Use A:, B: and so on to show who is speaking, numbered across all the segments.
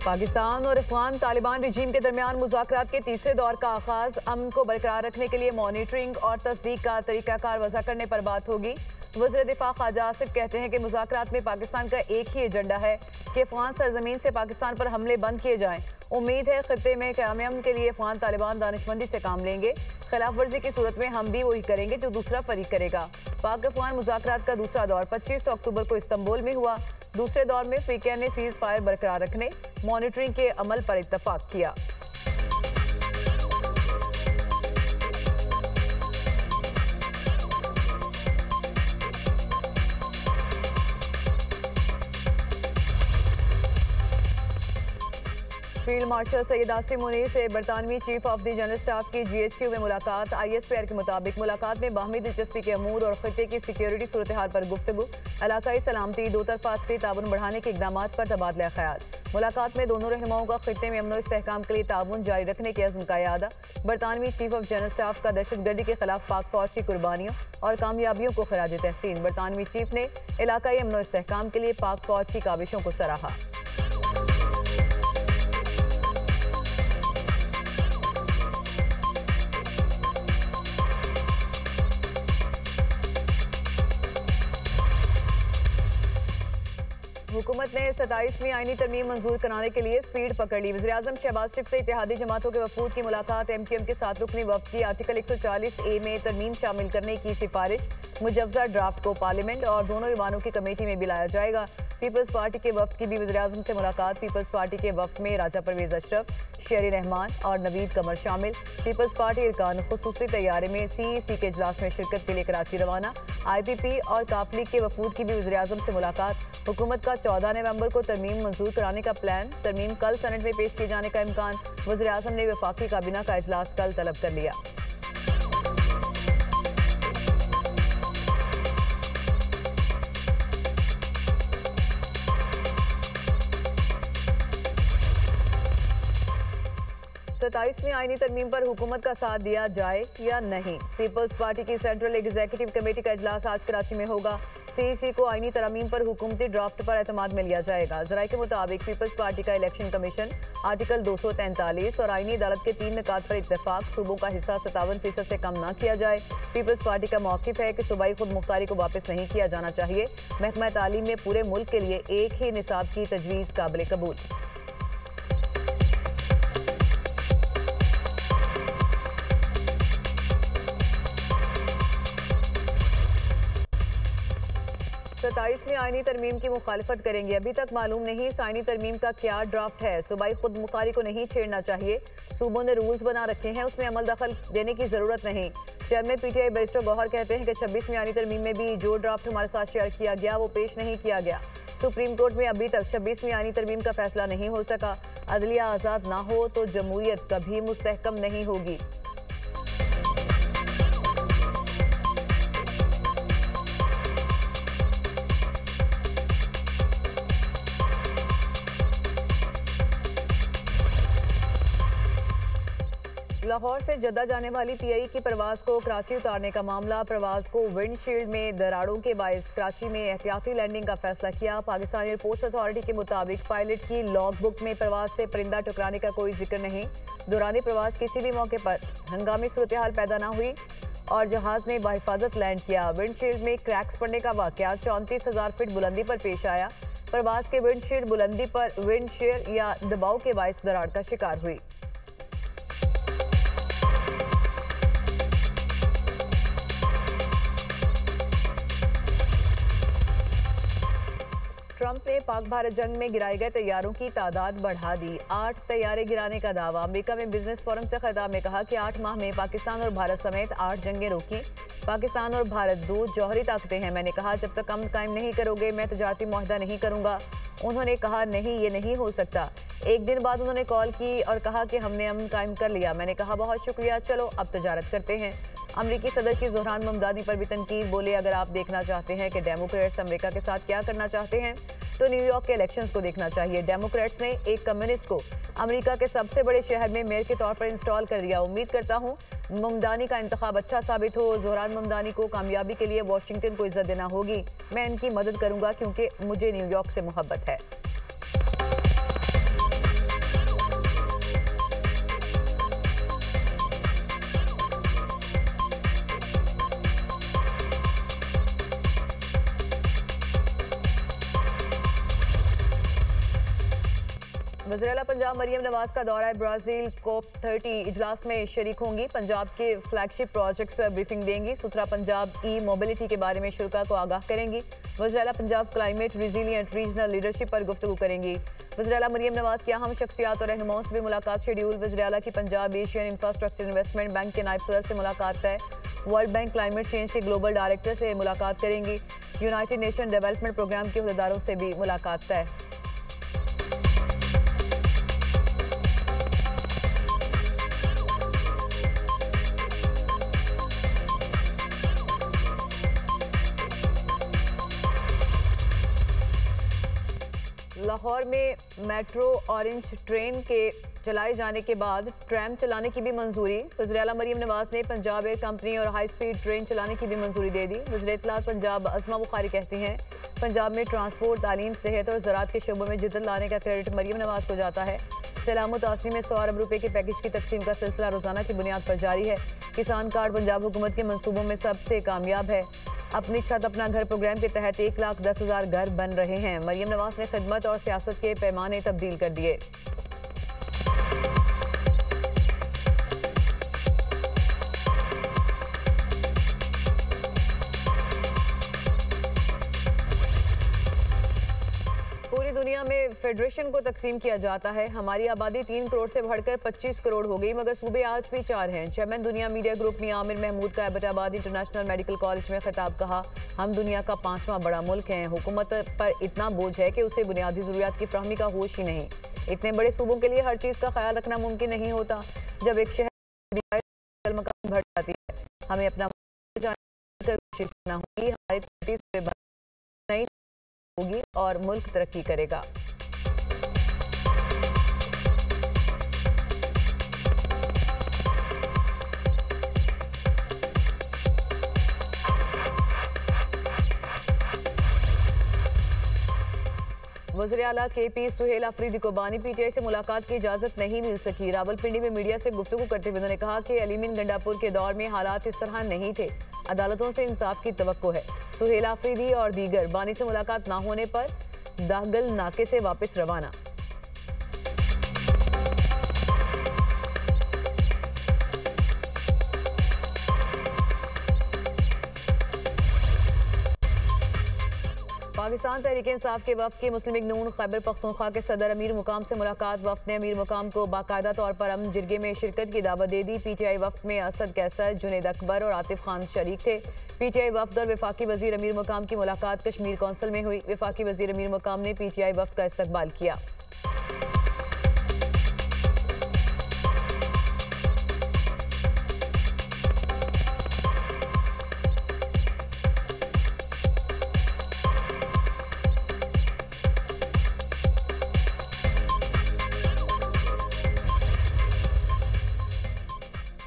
A: पाकिस्तान और अफगान तालिबान रजीम के दरमियान मुज़ाकरात के तीसरे दौर का आगाज अमन को बरकरार रखने के लिए मॉनिटरिंग और तस्दीक का तरीकाकार वज़ा करने पर बात होगी। वज़ीर दिफा ख्वाजा आसिफ कहते हैं कि मुज़ाकरात में पाकिस्तान का एक ही एजेंडा है कि अफगान सरजमीन से पाकिस्तान पर हमले बंद किए जाएं। उम्मीद है खित्ते में क़याम के लिए अफगान तालिबान दानिशमंदी से काम लेंगे। खिलाफ वर्जी की सूरत में हम भी वही करेंगे जो दूसरा फरीक करेगा। पाक अफगान मुज़ाकरात का दूसरा दौर 25 अक्टूबर को इस्तांबुल में हुआ। दूसरे दौर में फ्रीकैन ने सीज फायर बरकरार रखने, मॉनिटरिंग के अमल पर इत्तफाक किया। फील्ड मार्शल सैयद आसिम मुनीर से बरतानवी chief of the general staff की GHQ में मुलाकात। ISPR के मुताबिक मुलाकात में बाहमी दिलचस्पी के अमूर और खित्ते की सिक्योरिटी सूरत हाल पर गुफ्तगू, इलाकाई सलामती, दो तरफा अस्करी ताउन बढ़ाने के इकदाम पर तबादला ख्याल। मुलाकात में दोनों रहनुमाओं का खित्ते में अमन व इस्तेहकाम के लिए ताउन जारी रखने के अज़्म का यादा। बरतानवी चीफ ऑफ जनरल स्टाफ का दहशतगर्दी के खिलाफ पाक फौज की कुर्बानियों और कामयाबियों को खराज तहसीन। बरतानवी चीफ ने इलाकाई अमन व इस्तेहकाम के लिए पाक फौज की काविशों को सराहा। हुकूमत ने 27वीं आईनी तरमीम मंजूर कराने के लिए स्पीड पकड़ ली। वज़ीर-ए-आज़म शहबाज शरीफ से इत्तेहादी जमातों के वफूद की मुलाकात। MQM के 7 रुकनी वफ्द की आर्टिकल 140A में तरमीम शामिल करने की सिफारिश। मुजव्वज़ा ड्राफ्ट को पार्लियामेंट और दोनों ईवानों की कमेटी में भी लाया जाएगा। पीपल्स पार्टी के वफ्द की भी वज़ीर-ए-आज़म से मुलाकात। पीपल्स पार्टी के वफ्द में राजा परवेज़ अशरफ, शेरी रहमान और नवीद कमर शामिल। पीपल्स पार्टी अरकान खुसूसी तैयारे में CEC के इजलास में शिरकत के लिए कराची रवाना। IPP और काफ लीग के वफूद की भी वज़ीर-ए-आज़म से मुलाकात। हुकूमत का 14 नवंबर को तरमीम मंजूर कराने का प्लान। तरमीम कल सेनेट में पेश किए जाने का इम्कान। वज़ीर-ए-आज़म ने वफाकी काबीना का इजलास कल तलब कर लिया। सताईसवीं आईनी तरमीम पर हुकूमत का साथ दिया जाए या नहीं। पीपल्स पार्टी की सेंट्रल एग्जीक्यूटिव कमेटी का इजलास आज कराची में होगा। CEC को आईनी तरमीम पर हुकूमती ड्राफ्ट पर एतमाद में लिया जाएगा। ज़राए के मुताबिक पीपल्स पार्टी का इलेक्शन कमीशन, आर्टिकल 243 और आईनी अदालत के 3 निकात पर इत्तेफाक। सूबों का हिस्सा 57% से कम ना किया जाए। पीपल्स पार्टी का मौक़िफ़ है कि सूबाई खुद मुख्तारी को वापस नहीं किया जाना चाहिए। महकमा तालीम में पूरे मुल्क के लिए एक ही निसाब की तजवीज़ काबिल कबूल। सताईसवीं आईनी तरमीम की मुखालिफत करेंगे। अभी तक मालूम नहीं इस आईनी तरमीम का क्या ड्राफ्ट है। सूबाई खुद मुख्तारी को नहीं छेड़ना चाहिए। सूबों ने रूल्स बना रखे हैं, उसमें अमल दखल देने की ज़रूरत नहीं। चेयरमैन PTI बैरिस्टर गौहर कहते हैं कि 26वीं आईनी तरमीम में भी जो ड्राफ्ट हमारे साथ शेयर किया गया वो पेश नहीं किया गया। सुप्रीम कोर्ट में अभी तक 26वीं आईनी तरमीम का फैसला नहीं हो सका। अदलिया आज़ाद ना हो तो जमहूरियत कभी मुस्तहकम नहीं होगी। लाहौर से जद्दा जाने वाली PI की परवाज़ को कराची उतारने का मामला। परवाज़ को विंडशील्ड में दरारों के बायस कराची में एहतियाती लैंडिंग का फैसला किया। पाकिस्तानी एयरपोर्ट्स अथॉरिटी के मुताबिक पायलट की लॉग बुक में परवाज़ से परिंदा टकराने का कोई जिक्र नहीं। दौरान परवाज़ किसी भी मौके पर हंगामी सूरत हाल पैदा न हुई और जहाज़ ने बाहिफाजत लैंड किया। विंडशील्ड में क्रैक्स पड़ने का वाक़या 34,000 फीट बुलंदी पर पेश आया। परवाज़ के विंडशील्ड बुलंदी पर विंड शेयर या दबाव के बायस दरार का शिकार हुई। ट्रंप ने पाक भारत जंग में गिराए गए तैयारों की तादाद बढ़ा दी। 8 तैयारे गिराने का दावा। अमेरिका में बिजनेस फोरम से खिताब में कहा कि 8 माह में पाकिस्तान और भारत समेत 8 जंगें रोकी। पाकिस्तान और भारत 2 जौहरी ताकतें हैं। मैंने कहा जब तक अमन कायम नहीं करोगे मैं तजारती मुआहदा नहीं करूंगा। उन्होंने कहा नहीं, ये नहीं हो सकता। एक दिन बाद उन्होंने कॉल की और कहा कि हमने अमन कायम कर लिया। मैंने कहा बहुत शुक्रिया, चलो अब तजारत करते हैं। अमरीकी सदर की ज़ोहरान ममदानी पर भी तनकीद। बोले अगर आप देखना चाहते हैं कि डेमोक्रेट्स अमेरिका के साथ क्या करना चाहते हैं तो न्यूयॉर्क के इलेक्शंस को देखना चाहिए। डेमोक्रेट्स ने एक कम्युनिस्ट को अमेरिका के सबसे बड़े शहर में मेयर के तौर पर इंस्टॉल कर दिया। उम्मीद करता हूँ ममदानी का इंतखाब अच्छा साबित हो। ज़ोहरान ममदानी को कामयाबी के लिए वाशिंगटन को इज्जत देना होगी। मैं इनकी मदद करूँगा क्योंकि मुझे न्यूयॉर्क से मोहब्बत है। वज़ीर-ए-आला पंजाब मरियम नवाज का दौरा ब्राज़ील COP30 इजलास में शरीक होंगी। पंजाब के फ्लैगशिप प्रोजेक्ट्स पर ब्रीफिंग देंगी। सुथरा पंजाब मोबिलिटी के बारे में शुरा को आगाह करेंगी। वज़ीर-ए-आला Punjab climate resilient regional leadership पर गुफ्तगू करेंगी। वज़ीर-ए-आला मरियम नवाज की अहम शख्सियात और रहनुमाओं से भी मुलाकात शेड्यूल। वज़ीर-ए-आला की Punjab Asian infrastructure investment bank के नायब सदर से मुलाकात तय। वर्ल्ड बैंक क्लाइमेट चेंज के ग्लोबल डायरेक्टर से मुलाकात करेंगी। यूनाइटेड नेशन डेवलपमेंट प्रोग्राम के अहदेदारों से भी मुलाकात तय। लाहौर में मेट्रो ऑरेंज ट्रेन के चलाए जाने के बाद ट्रैम चलाने की भी मंजूरी। वज़ीर-ए-आला मरियम नवाज ने पंजाब एयर कंपनी और हाई स्पीड ट्रेन चलाने की भी मंजूरी दे दी। वज़ीर इत्तलात पंजाब अज़मा बुखारी कहती हैं, पंजाब में ट्रांसपोर्ट, तालीम, सेहत और ज़राअत के शोबों में जिद्दत लाने का क्रेडिट मरियम नवाज को जाता है। सैलाम तासनी में 100 अरब रुपए के पैकेज की तकसीम का सिलसिला रोजाना की बुनियाद पर जारी है। किसान कार्ड पंजाब हुकूमत के मंसूबों में सबसे कामयाब है। अपनी छत अपना घर प्रोग्राम के तहत 1,10,000 घर बन रहे हैं। मरियम नवाज ने खिदमत और सियासत के पैमाने तब्दील कर दिए। पूरी दुनिया में फेडरेशन को तकसीम किया जाता है। हमारी आबादी 3 करोड़ से बढ़कर 25 करोड़ हो गई, मगर सूबे आज भी 4 हैं। चेयरमैन दुनिया मीडिया ग्रुप मियां आमिर महमूद का एबटाबाद इंटरनेशनल मेडिकल कॉलेज में खिताब। कहा, हम दुनिया का 5वां बड़ा मुल्क हैं। हुकूमत पर इतना बोझ है कि उसे बुनियादी ज़रूरियात की फ्राहमी का होश ही नहीं। इतने बड़े सूबों के लिए हर चीज़ का ख्याल रखना मुमकिन नहीं होता। जब एक शहर मकाम बढ़ जाती है, हमें अपना कोशिश करना होगी। हमारी नहीं होगी और मुल्क तरक्की करेगा। वज़ीर-ए-आला KP सुहेल अफरीदी को बानी PTI से मुलाकात की इजाजत नहीं मिल सकी। रावलपिंडी में मीडिया से गुफ्तगू करते हुए उन्होंने कहा कि अलीमीन गंडापुर के दौर में हालात इस तरह नहीं थे। अदालतों से इंसाफ की तवक्को है। सुहेल अफरीदी और दीगर बानी से मुलाकात ना होने पर दागल नाके से वापस रवाना। पाकिस्तान तहरीक इंसाफ के वफ्द की मुस्लिम लीग नून खैबर पख्तूनख्वा के सदर अमीर मुकाम से मुलाकात। वफ्द ने अमीर मुकाम को बाकायदा तौर पर अमन जिरगे में शिरकत की दावत दे दी। PTI वफ्द में असद कैसर, जुनेद अकबर और आतिफ खान शरीक थे। PTI वफ्द और वफाकी वजीर अमीर मुकाम की मुलाकात कश्मीर कौंसिल में हुई। वफाकी वजीर अमीर मुकाम ने PTI वफ्द का इस्तकबाल किया।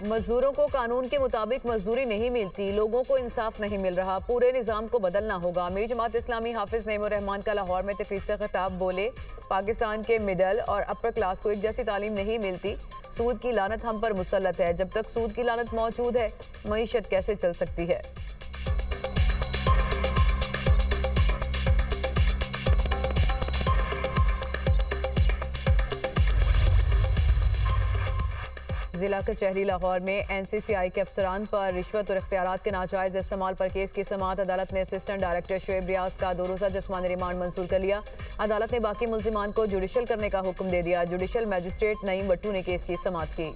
A: मजदूरों को कानून के मुताबिक मजदूरी नहीं मिलती, लोगों को इंसाफ नहीं मिल रहा, पूरे निज़ाम को बदलना होगा। अमीर जमात इस्लामी हाफिज नईमुर रहमान का लाहौर में तकरीब से खिताब। बोले, पाकिस्तान के मिडल और अपर क्लास को एक जैसी तालीम नहीं मिलती। सूद की लानत हम पर मुसल्लत है। जब तक सूद की लानत मौजूद है, मईशत कैसे चल सकती है। जिला कचहरी लाहौर में NCCI के अफसरान पर रिश्वत और इख्तियारात के नाजायज़ इस्तेमाल पर केस की समाअत। अदालत ने असिस्टेंट डायरेक्टर शुएब रियाज का 2 रोज़ा जिस्मानी रिमांड मंजूर कर लिया। अदालत ने बाकी मुल्जिमान को जुडिशल करने का हुक्म दे दिया। जुडिशल मजिस्ट्रेट नईम बट्टू ने केस की समाअत की।